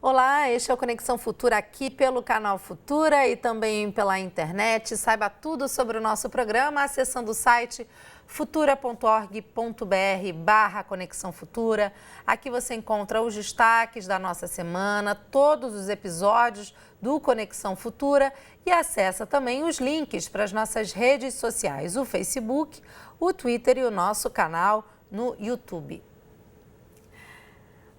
Olá, este é o Conexão Futura aqui pelo canal Futura e também pela internet. Saiba tudo sobre o nosso programa acessando o site futura.org.br/Conexão Futura. Aqui você encontra os destaques da nossa semana, todos os episódios do Conexão Futura e acessa também os links para as nossas redes sociais, o Facebook, o Twitter e o nosso canal no YouTube.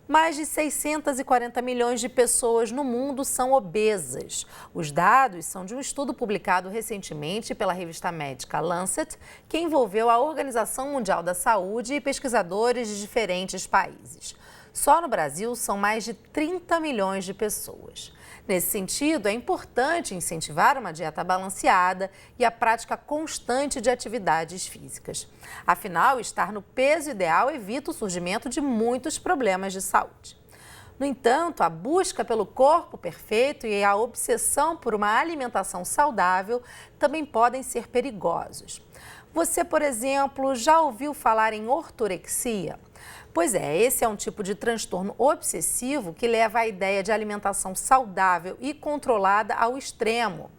Mais de 640 milhões de pessoas no mundo são obesas. Os dados são de um estudo publicado recentemente pela revista médica Lancet, que envolveu a Organização Mundial da Saúde e pesquisadores de diferentes países. Só no Brasil são mais de 30 milhões de pessoas. Nesse sentido, é importante incentivar uma dieta balanceada e a prática constante de atividades físicas. Afinal, estar no peso ideal evita o surgimento de muitos problemas de saúde. No entanto, a busca pelo corpo perfeito e a obsessão por uma alimentação saudável também podem ser perigosos. Você, por exemplo, já ouviu falar em ortorexia? Pois é, esse é um tipo de transtorno obsessivo que leva a ideia de alimentação saudável e controlada ao extremo.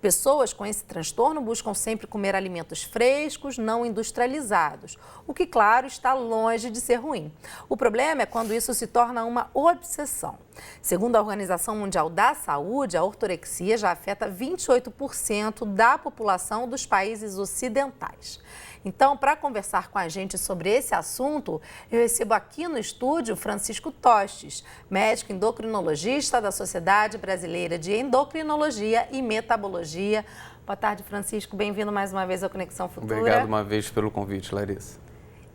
Pessoas com esse transtorno buscam sempre comer alimentos frescos, não industrializados, o que, claro, está longe de ser ruim. O problema é quando isso se torna uma obsessão. Segundo a Organização Mundial da Saúde, a ortorexia já afeta 28% da população dos países ocidentais. Então, para conversar com a gente sobre esse assunto, eu recebo aqui no estúdio Francisco Tostes, médico endocrinologista da Sociedade Brasileira de Endocrinologia e Metabologia. Boa tarde, Francisco. Bem-vindo mais uma vez ao Conexão Futura. Obrigado uma vez pelo convite, Larissa.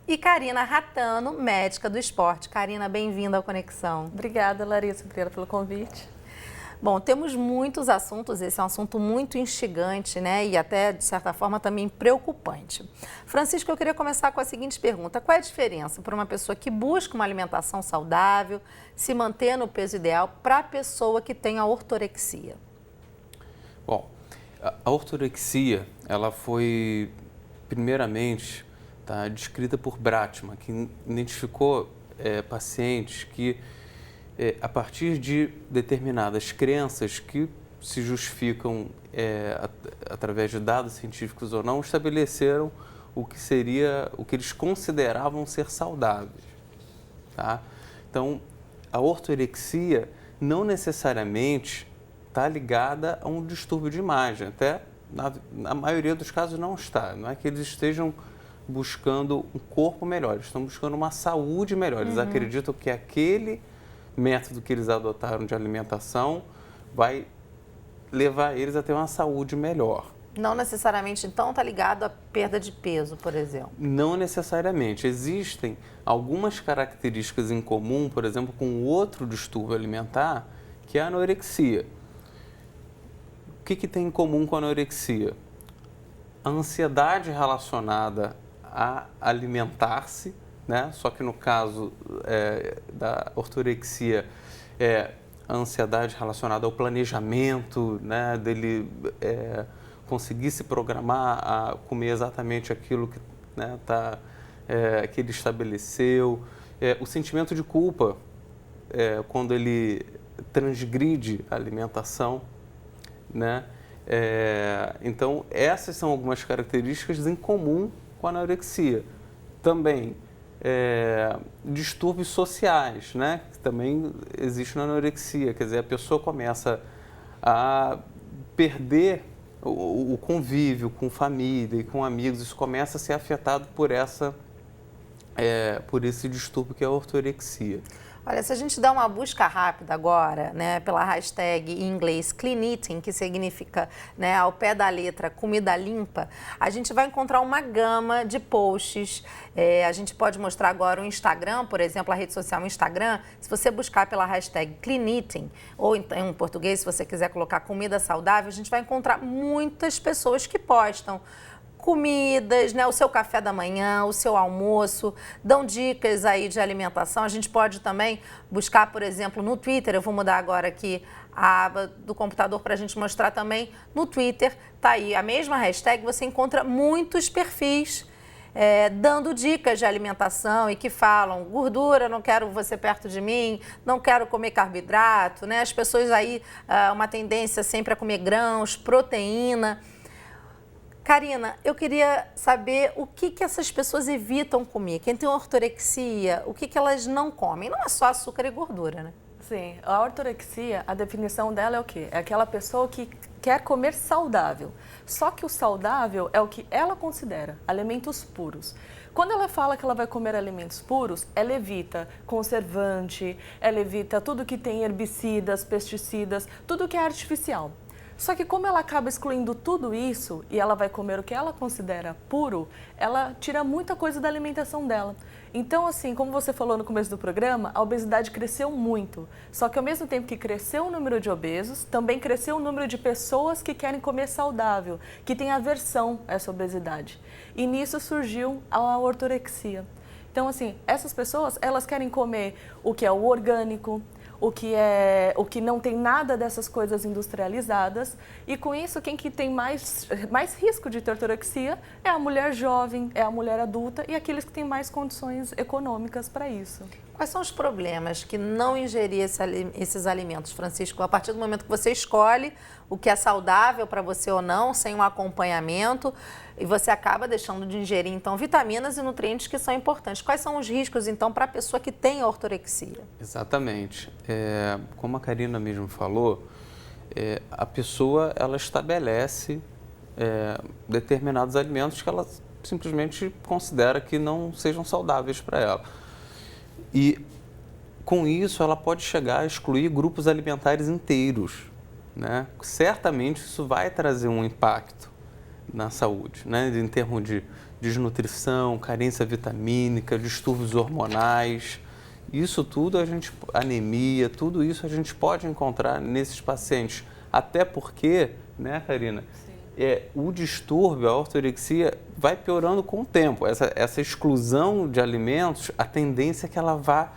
E Karina Ratano, médica do esporte. Karina, bem-vinda ao Conexão. Obrigada, Larissa. Obrigada pelo convite. Bom, temos muitos assuntos, esse é um assunto muito instigante, né? E até, de certa forma, também preocupante. Francisco, eu queria começar com a seguinte pergunta. Qual é a diferença para uma pessoa que busca uma alimentação saudável, se manter no peso ideal, para a pessoa que tem a ortorexia? Bom, a ortorexia, ela foi, primeiramente, descrita por Bratman, que identificou pacientes que, a partir de determinadas crenças que se justificam através de dados científicos ou não, estabeleceram o que eles consideravam ser saudáveis. Tá? Então, a ortorexia não necessariamente está ligada a um distúrbio de imagem, até na maioria dos casos não está. Não é que eles estejam buscando um corpo melhor, eles estão buscando uma saúde melhor. Eles acreditam que aquele método que eles adotaram de alimentação vai levar eles a ter uma saúde melhor. Não necessariamente, então, está ligado à perda de peso, por exemplo? Não necessariamente. Existem algumas características em comum, por exemplo, com outro distúrbio alimentar, que é a anorexia. O que tem em comum com a anorexia? A ansiedade relacionada a alimentar-se, né? Só que no caso da ortorexia, a ansiedade relacionada ao planejamento, né? Dele conseguir se programar a comer exatamente aquilo que, né, que ele estabeleceu. O sentimento de culpa, quando ele transgride a alimentação, né? Então, essas são algumas características em comum com a anorexia. Também, distúrbios sociais, né? Que também existe na anorexia, quer dizer, a pessoa começa a perder o convívio com família e com amigos, isso começa a ser afetado por esse distúrbio que é a ortorexia. Olha, se a gente dá uma busca rápida agora, né, pela hashtag em inglês Clean Eating, que significa, né, ao pé da letra comida limpa, a gente vai encontrar uma gama de posts. A gente pode mostrar agora o Instagram, por exemplo, a rede social Instagram. Se você buscar pela hashtag Clean Eating, ou em português, se você quiser colocar comida saudável, a gente vai encontrar muitas pessoas que postam comidas, né, o seu café da manhã, o seu almoço, dão dicas aí de alimentação. A gente pode também buscar, por exemplo, no Twitter, eu vou mudar agora aqui a aba do computador para a gente mostrar também no Twitter, tá aí a mesma hashtag, você encontra muitos perfis dando dicas de alimentação e que falam: gordura, não quero você perto de mim, não quero comer carboidrato, né? As pessoas aí, uma tendência sempre a comer grãos, proteína. Karina, eu queria saber o que essas pessoas evitam comer. Quem tem ortorexia, o que elas não comem? Não é só açúcar e gordura, né? Sim, a ortorexia, a definição dela é o quê? É aquela pessoa que quer comer saudável. Só que o saudável é o que ela considera alimentos puros. Quando ela fala que ela vai comer alimentos puros, ela evita conservante, ela evita tudo que tem herbicidas, pesticidas, tudo que é artificial. Só que como ela acaba excluindo tudo isso e ela vai comer o que ela considera puro, ela tira muita coisa da alimentação dela. Então, assim, como você falou no começo do programa, a obesidade cresceu muito. Só que ao mesmo tempo que cresceu o número de obesos, também cresceu o número de pessoas que querem comer saudável, que têm aversão a essa obesidade. E nisso surgiu a ortorexia. Então, assim, essas pessoas, elas querem comer o que é o orgânico, o que não tem nada dessas coisas industrializadas, e com isso quem que tem mais risco de ter ortorexia é a mulher jovem, é a mulher adulta e aqueles que têm mais condições econômicas para isso. Quais são os problemas que não ingerir esses alimentos, Francisco? A partir do momento que você escolhe o que é saudável para você ou não, sem um acompanhamento, e você acaba deixando de ingerir, então, vitaminas e nutrientes que são importantes. Quais são os riscos, então, para a pessoa que tem ortorexia? Exatamente. Como a Karina mesmo falou, a pessoa ela estabelece determinados alimentos que ela simplesmente considera que não sejam saudáveis para ela. E com isso ela pode chegar a excluir grupos alimentares inteiros, né? Certamente isso vai trazer um impacto na saúde, né? Em termos de desnutrição, carência vitamínica, distúrbios hormonais. Isso tudo anemia, tudo isso a gente pode encontrar nesses pacientes. Até porque, né, Karina? O distúrbio, a ortorexia, vai piorando com o tempo. Essa exclusão de alimentos, a tendência é que ela vá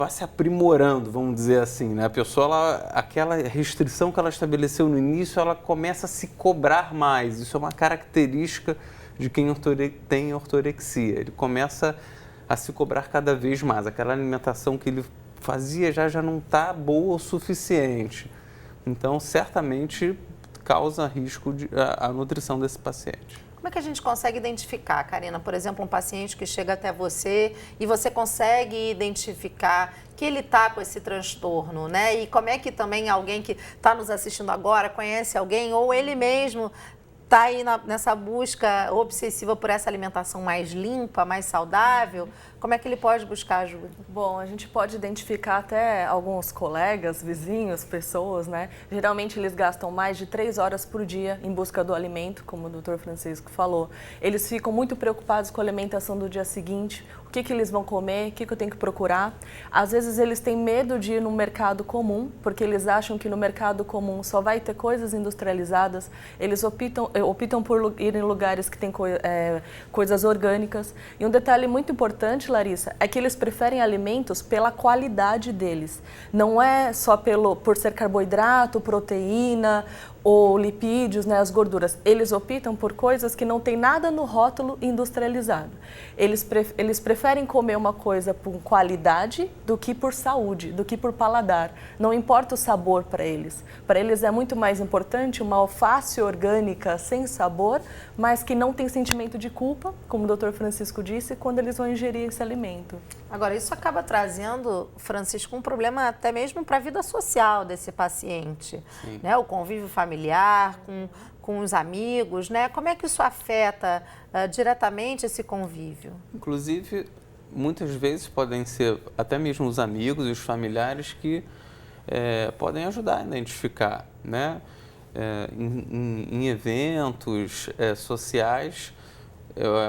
se aprimorando, vamos dizer assim, né? A pessoa, aquela restrição que ela estabeleceu no início, ela começa a se cobrar mais. Isso é uma característica de quem tem ortorexia. Ele começa a se cobrar cada vez mais. Aquela alimentação que ele fazia já não está boa o suficiente. Então, certamente causa risco a nutrição desse paciente. Como é que a gente consegue identificar, Karina, por exemplo, um paciente que chega até você e você consegue identificar que ele está com esse transtorno, né? E como é que também alguém que está nos assistindo agora conhece alguém ou ele mesmo está aí nessa busca obsessiva por essa alimentação mais limpa, mais saudável? Como é que ele pode buscar ajuda? Bom, a gente pode identificar até alguns colegas, vizinhos, pessoas, né? Geralmente eles gastam mais de 3 horas por dia em busca do alimento, como o Dr. Francisco falou. Eles ficam muito preocupados com a alimentação do dia seguinte, o que eles vão comer, o que eu tenho que procurar. Às vezes eles têm medo de ir no mercado comum, porque eles acham que no mercado comum só vai ter coisas industrializadas. Eles optam por ir em lugares que têm coisas orgânicas. E um detalhe muito importante, Larissa, é que eles preferem alimentos pela qualidade deles. Não é só por ser carboidrato, proteína ou lipídios, né, as gorduras. Eles optam por coisas que não tem nada no rótulo industrializado. Eles preferem comer uma coisa por qualidade do que por saúde, do que por paladar. Não importa o sabor para eles. Para eles é muito mais importante uma alface orgânica sem sabor, mas que não tem sentimento de culpa, como o Dr. Francisco disse, quando eles vão ingerir esse alimento. Agora, isso acaba trazendo, Francisco, um problema até mesmo para a vida social desse paciente, né? O convívio familiar, com os amigos, né? Como é que isso afeta diretamente esse convívio? Inclusive, muitas vezes podem ser até mesmo os amigos e os familiares que podem ajudar a identificar, né? Em eventos sociais,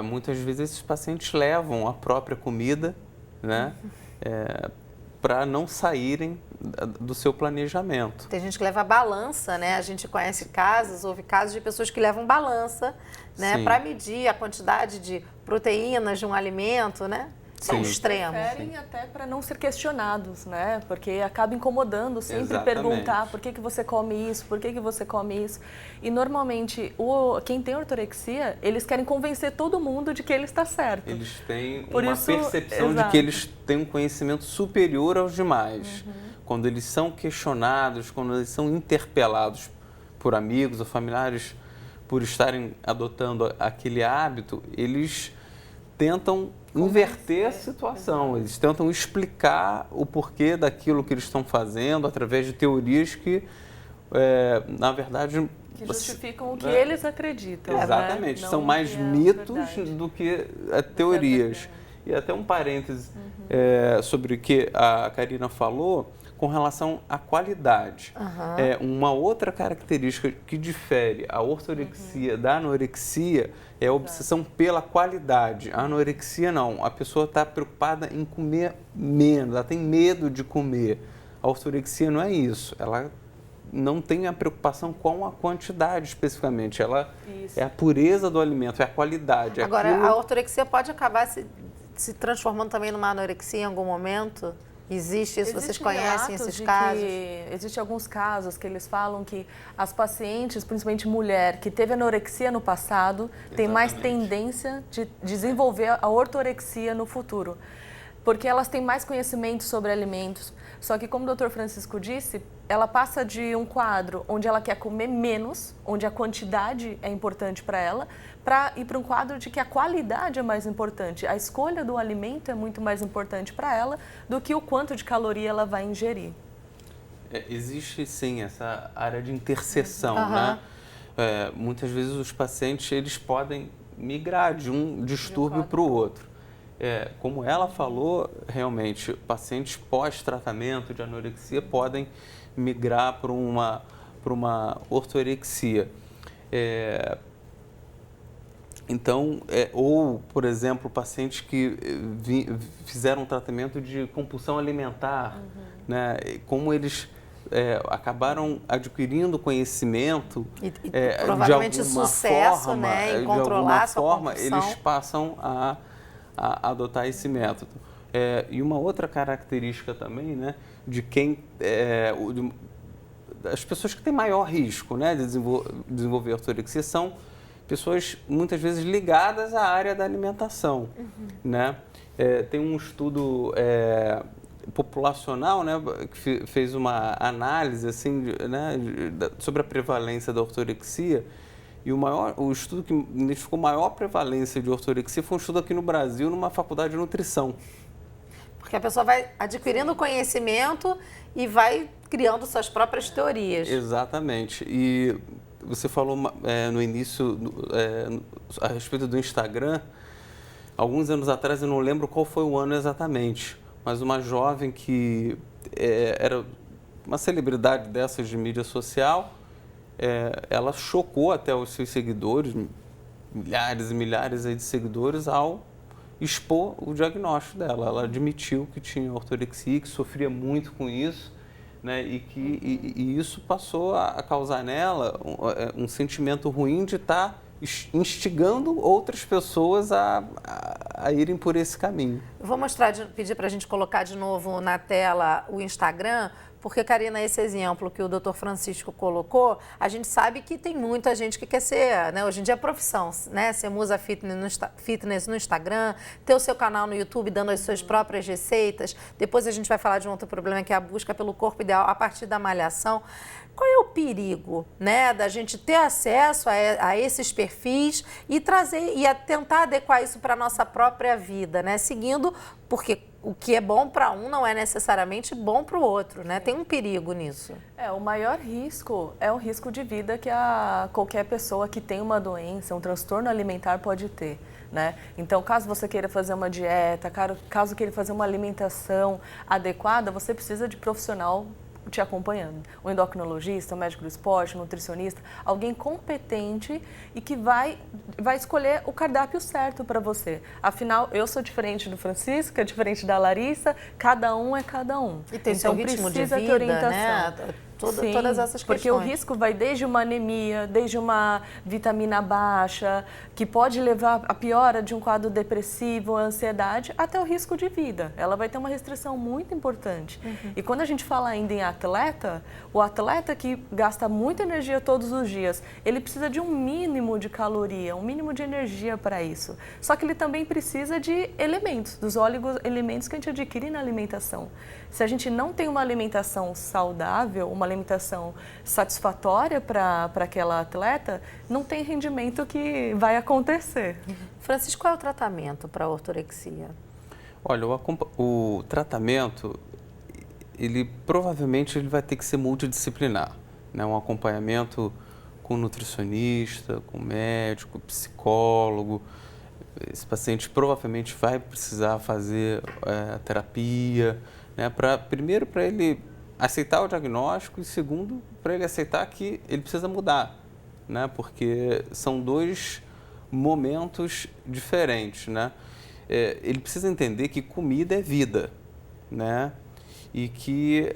muitas vezes esses pacientes levam a própria comida, né? Para não saírem do seu planejamento. Tem gente que leva balança, né? A gente conhece houve casos de pessoas que levam balança, né? Para medir a quantidade de proteínas de um alimento, né? são extremos. Preferem até para não ser questionados, né? Porque acaba incomodando sempre perguntar por que você come isso, por que você come isso. E normalmente quem tem ortorexia, eles querem convencer todo mundo de que ele está certo. Eles têm percepção de que eles têm um conhecimento superior aos demais. Quando eles são questionados, quando eles são interpelados por amigos ou familiares por estarem adotando aquele hábito, eles tentam inverter a situação, eles tentam explicar o porquê daquilo que eles estão fazendo através de teorias que, na verdade... Que justificam o que eles acreditam. Exatamente, né? São mais mitos do que teorias. E até um parêntese sobre o que a Karina falou com relação à qualidade. Uma outra característica que difere a ortorexia da anorexia é a obsessão pela qualidade. A anorexia não, a pessoa está preocupada em comer menos, ela tem medo de comer. A ortorexia não é isso, ela não tem a preocupação com a quantidade especificamente, ela é a pureza do alimento, é a qualidade. Agora, a ortorexia pode acabar se transformando também numa anorexia em algum momento? Existe isso? Vocês conhecem esses casos? Existem alguns casos que eles falam que as pacientes, principalmente mulher, que teve anorexia no passado, tem mais tendência de desenvolver a ortorexia no futuro. Porque elas têm mais conhecimento sobre alimentos. Só que, como o Dr. Francisco disse, ela passa de um quadro onde ela quer comer menos, onde a quantidade é importante para ela, para ir para um quadro de que a qualidade é mais importante. A escolha do alimento é muito mais importante para ela do que o quanto de caloria ela vai ingerir. Existe, sim, essa área de interseção, né? Muitas vezes os pacientes eles podem migrar de um distúrbio para o outro. Como ela falou, realmente, pacientes pós-tratamento de anorexia podem migrar para uma ortorexia. Então, ou, por exemplo, pacientes que fizeram um tratamento de compulsão alimentar, né? Como eles acabaram adquirindo conhecimento provavelmente de alguma sucesso, forma, né, em controlar de alguma forma, eles passam a adotar esse método. E uma outra característica também, né, de quem as pessoas que têm maior risco, né, de desenvolver ortorexia são pessoas muitas vezes ligadas à área da alimentação, né? Tem um estudo populacional, né, que fez uma análise assim, né, sobre a prevalência da ortorexia. E o estudo que identificou maior prevalência de ortorexia foi um estudo aqui no Brasil, numa faculdade de nutrição. Porque a pessoa vai adquirindo conhecimento e vai criando suas próprias teorias. Exatamente. E você falou no início a respeito do Instagram. Alguns anos atrás, eu não lembro qual foi o ano exatamente, mas uma jovem que era uma celebridade dessas de mídia social, ela chocou até os seus seguidores, milhares e milhares aí de seguidores, ao expor o diagnóstico dela. Ela admitiu que tinha ortorexia, que sofria muito com isso, né, e isso passou a causar nela um sentimento ruim de estar instigando outras pessoas a irem por esse caminho. Vou pedir para a gente colocar de novo na tela o Instagram, porque, Karina, esse exemplo que o Dr. Francisco colocou, a gente sabe que tem muita gente que quer ser, né? Hoje em dia é profissão, né? Ser musa fitness no Instagram, ter o seu canal no YouTube dando as suas próprias receitas. Depois a gente vai falar de um outro problema, que é a busca pelo corpo ideal a partir da malhação. Qual é o perigo, né, da gente ter acesso a esses perfis e tentar adequar isso para a nossa própria vida, né? Seguindo, porque o que é bom para um não é necessariamente bom para o outro, né? Tem um perigo nisso. O maior risco é o risco de vida que qualquer pessoa que tem uma doença, um transtorno alimentar pode ter, né? Então, caso você queira fazer uma dieta, caso queira fazer uma alimentação adequada, você precisa de profissional te acompanhando. Um endocrinologista, um médico do esporte, um nutricionista, alguém competente e que vai escolher o cardápio certo para você. Afinal, eu sou diferente do Francisco, é diferente da Larissa, cada um é cada um. E tem seu ritmo de vida, né? Sim, todas essas questões. Porque o risco vai desde uma anemia, desde uma vitamina baixa, que pode levar à piora de um quadro depressivo, ansiedade, até o risco de vida. Ela vai ter uma restrição muito importante. E quando a gente fala ainda em atleta, o atleta que gasta muita energia todos os dias, ele precisa de um mínimo de caloria, um mínimo de energia para isso. Só que ele também precisa de elementos, dos oligoelementos que a gente adquire na alimentação. Se a gente não tem uma alimentação saudável, uma alimentação satisfatória para aquela atleta, não tem rendimento que vai acontecer. Francisco, qual é o tratamento para a ortorexia? Olha, o tratamento, provavelmente ele vai ter que ser multidisciplinar, né? Um acompanhamento com nutricionista, com médico, psicólogo. Esse paciente provavelmente vai precisar fazer terapia, né? Primeiro, para ele aceitar o diagnóstico e, segundo, para ele aceitar que ele precisa mudar, né? Porque são dois momentos diferentes, né? Ele precisa entender que comida é vida, né? E que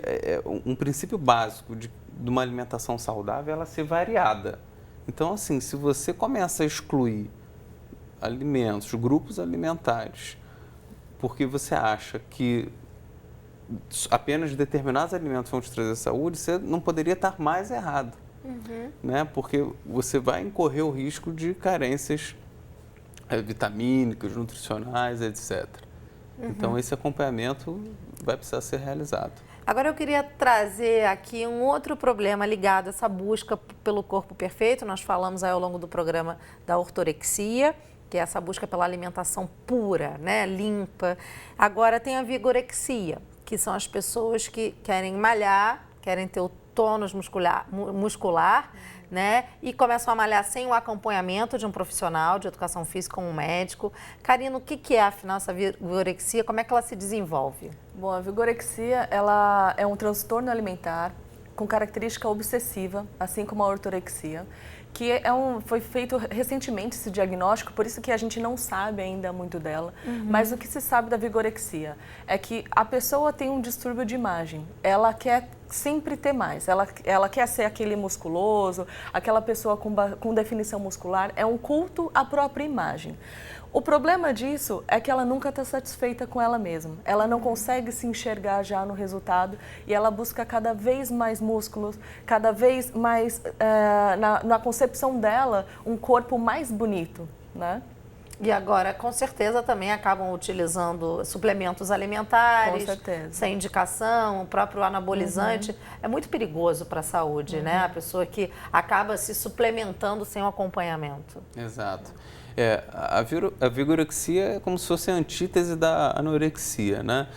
um princípio básico de uma alimentação saudável é ela ser variada. Então, assim, se você começa a excluir alimentos, grupos alimentares, porque você acha que apenas determinados alimentos vão te trazer saúde, você não poderia estar mais errado, né? Porque você vai incorrer o risco de carências vitamínicas, nutricionais, etc. Então, esse acompanhamento vai precisar ser realizado. Agora eu queria trazer aqui um outro problema ligado a essa busca pelo corpo perfeito. Nós falamos aí ao longo do programa da ortorexia, que é essa busca pela alimentação pura, né, limpa. Agora tem a vigorexia, que são as pessoas que querem malhar, querem ter o tônus muscular, né, e começam a malhar sem o acompanhamento de um profissional de educação física, como um médico. Karina, o que é, afinal, essa vigorexia? Como é que ela se desenvolve? Bom, a vigorexia, ela é um transtorno alimentar com característica obsessiva, assim como a ortorexia, que foi feito recentemente esse diagnóstico, por isso que a gente não sabe ainda muito dela, mas o que se sabe da vigorexia é que a pessoa tem um distúrbio de imagem, ela quer sempre ter mais, ela quer ser aquele musculoso, aquela pessoa com definição muscular, é um culto à própria imagem. O problema disso é que ela nunca está satisfeita com ela mesma. Ela não consegue se enxergar já no resultado e ela busca cada vez mais músculos, cada vez mais, na concepção dela, um corpo mais bonito, né? E agora, com certeza, também acabam utilizando suplementos alimentares, sem indicação, o próprio anabolizante. É muito perigoso para a saúde, né? A pessoa que acaba se suplementando sem o acompanhamento. Exato. A vigorexia é como se fosse a antítese da anorexia, né?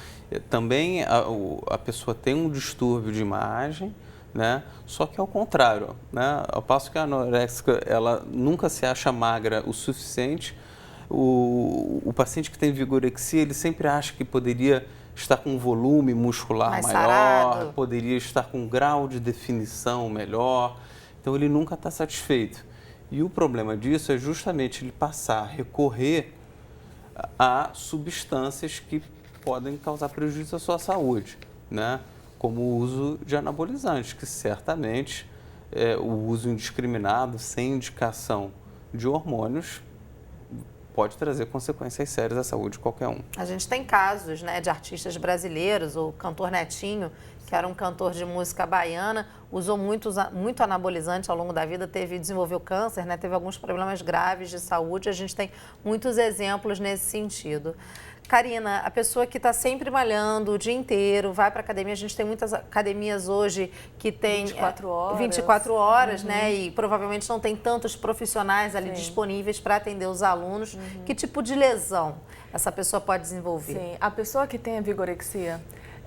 Também a pessoa tem um distúrbio de imagem, né? Só que ao contrário, né? Ao passo que a anoréxica, ela nunca se acha magra o suficiente, o paciente que tem vigorexia, ele sempre acha que poderia estar com um volume muscular mais maior, sarado, poderia estar com um grau de definição melhor, então ele nunca está satisfeito. E o problema disso é justamente ele passar a recorrer a substâncias que podem causar prejuízo à sua saúde, né? Como o uso de anabolizantes, que certamente o uso indiscriminado, sem indicação de hormônios, pode trazer consequências sérias à saúde de qualquer um. A gente tem casos, né, de artistas brasileiros, o cantor Netinho, que era um cantor de música baiana, usou muito anabolizante ao longo da vida, desenvolveu câncer, né, teve alguns problemas graves de saúde, a gente tem muitos exemplos nesse sentido. Karina, a pessoa que está sempre malhando o dia inteiro, vai para a academia, a gente tem muitas academias hoje que tem 24 horas, né? E provavelmente não tem tantos profissionais ali disponíveis para atender os alunos. Que tipo de lesão essa pessoa pode desenvolver? Sim, a pessoa que tem a vigorexia,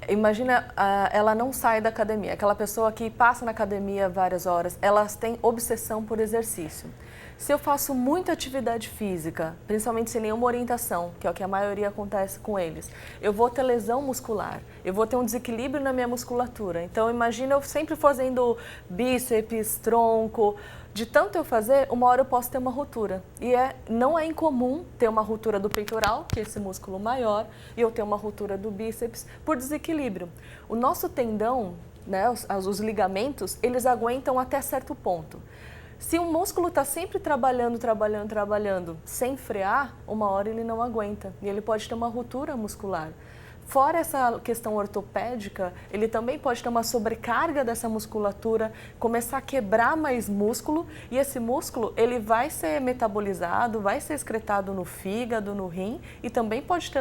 imagina, ela não sai da academia. Aquela pessoa que passa na academia várias horas, elas têm obsessão por exercício. Se eu faço muita atividade física, principalmente sem nenhuma orientação, que é o que a maioria acontece com eles, eu vou ter lesão muscular, eu vou ter um desequilíbrio na minha musculatura. Então, imagina eu sempre fazendo bíceps, tronco, de tanto eu fazer, uma hora eu posso ter uma ruptura. E não é incomum ter uma ruptura do peitoral, que é esse músculo maior, e eu ter uma ruptura do bíceps por desequilíbrio. O nosso tendão, né, os ligamentos, eles aguentam até certo ponto. Se o músculo está sempre trabalhando, sem frear, uma hora ele não aguenta e ele pode ter uma ruptura muscular. Fora essa questão ortopédica, ele também pode ter uma sobrecarga dessa musculatura, começar a quebrar mais músculo e esse músculo ele vai ser metabolizado, vai ser excretado no fígado, no rim e também pode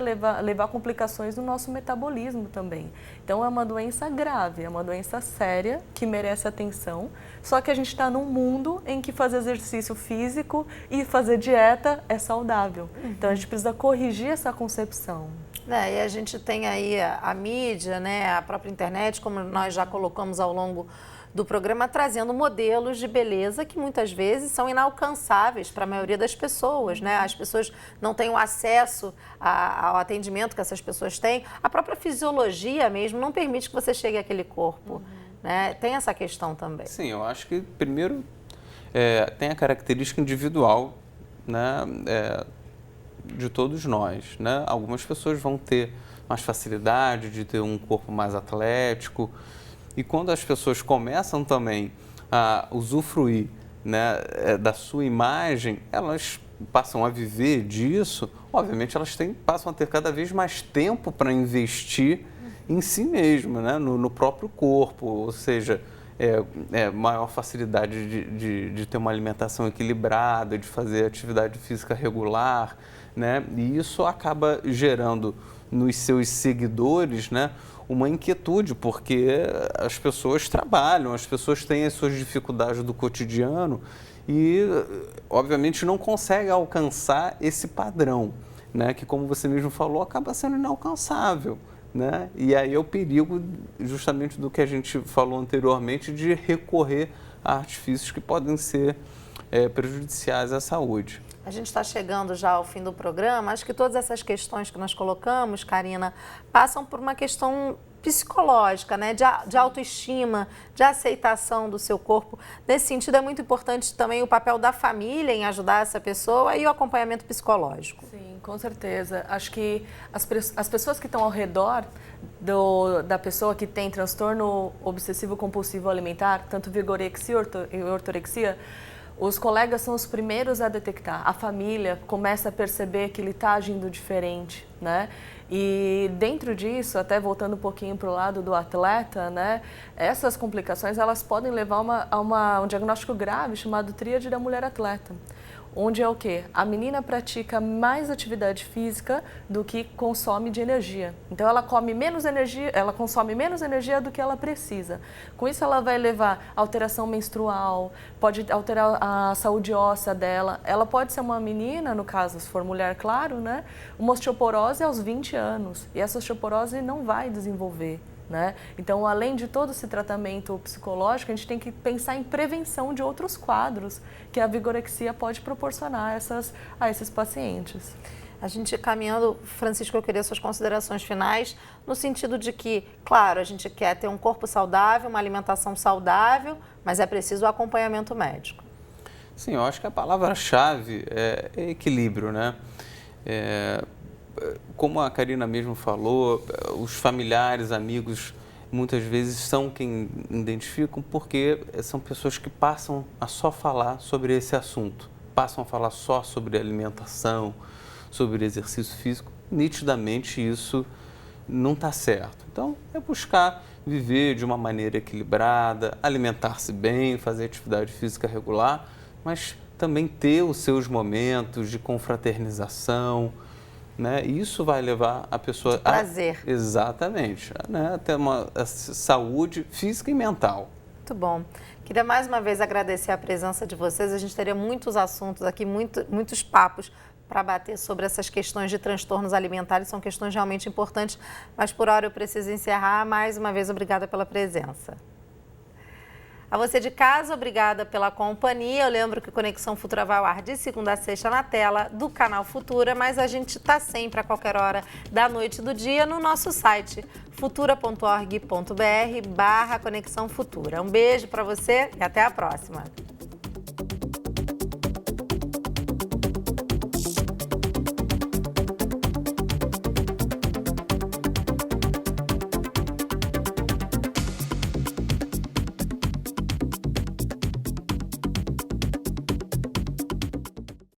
levar complicações no nosso metabolismo também. Então é uma doença grave, é uma doença séria que merece atenção, só que a gente está num mundo em que fazer exercício físico e fazer dieta é saudável. Então a gente precisa corrigir essa concepção. E a gente tem aí a mídia, né, a própria internet, como nós já colocamos ao longo do programa, trazendo modelos de beleza que muitas vezes são inalcançáveis para a maioria das pessoas, né? As pessoas não têm o acesso ao atendimento que essas pessoas têm. A própria fisiologia mesmo não permite que você chegue àquele corpo, né? Tem essa questão também. Sim, eu acho que primeiro tem a característica individual, né? De todos nós, né? Algumas pessoas vão ter mais facilidade de ter um corpo mais atlético e quando as pessoas começam também a usufruir, né, da sua imagem, elas passam a viver disso, obviamente elas passam a ter cada vez mais tempo para investir em si mesma, né, no próprio corpo, ou seja, maior facilidade de ter uma alimentação equilibrada, de fazer atividade física regular, né? E isso acaba gerando nos seus seguidores, né, uma inquietude, porque as pessoas trabalham, as pessoas têm as suas dificuldades do cotidiano e, obviamente, não conseguem alcançar esse padrão, né, que, como você mesmo falou, acaba sendo inalcançável. Né? E aí é o perigo justamente do que a gente falou anteriormente de recorrer a artifícios que podem ser prejudiciais à saúde. A gente está chegando já ao fim do programa. Acho que todas essas questões que nós colocamos, Karina, passam por uma questão psicológica, né? De autoestima, de aceitação do seu corpo. Nesse sentido, é muito importante também o papel da família em ajudar essa pessoa e o acompanhamento psicológico. Sim, com certeza. Acho que as pessoas que estão ao redor da pessoa que tem transtorno obsessivo-compulsivo alimentar, tanto vigorexia e ortorexia, os colegas são os primeiros a detectar. A família começa a perceber que ele está agindo diferente, né? E dentro disso, até voltando um pouquinho para o lado do atleta, né? Essas complicações elas podem levar a um diagnóstico grave chamado tríade da mulher atleta. Onde é o quê? A menina pratica mais atividade física do que consome de energia. Então ela come menos energia, ela consome menos energia do que ela precisa. Com isso ela vai levar alteração menstrual, pode alterar a saúde óssea dela. Ela pode ser uma menina, no caso, se for mulher, claro, né? Uma osteoporose aos 20 anos. E essa osteoporose não vai desenvolver. Né? Então, além de todo esse tratamento psicológico, a gente tem que pensar em prevenção de outros quadros que a vigorexia pode proporcionar a esses pacientes. A gente caminhando, Francisco, eu queria suas considerações finais, no sentido de que, claro, a gente quer ter um corpo saudável, uma alimentação saudável, mas é preciso o acompanhamento médico. Sim, eu acho que a palavra-chave é equilíbrio, né? Como a Karina mesmo falou, os familiares, amigos, muitas vezes são quem identificam porque são pessoas que passam a só falar sobre esse assunto, passam a falar só sobre alimentação, sobre exercício físico. Nitidamente isso não está certo. Então, é buscar viver de uma maneira equilibrada, alimentar-se bem, fazer atividade física regular, mas também ter os seus momentos de confraternização, né? Isso vai levar a pessoa de prazer. Exatamente, né? A ter uma saúde física e mental. Muito bom. Queria mais uma vez agradecer a presença de vocês. A gente teria muitos assuntos aqui, muitos papos para bater sobre essas questões de transtornos alimentares. São questões realmente importantes, mas por hora eu preciso encerrar. Mais uma vez, obrigada pela presença. A você de casa, obrigada pela companhia. Eu lembro que Conexão Futura vai ao ar de segunda a sexta na tela do canal Futura, mas a gente está sempre a qualquer hora da noite e do dia no nosso site futura.org.br/Conexão Futura. Um beijo para você e até a próxima.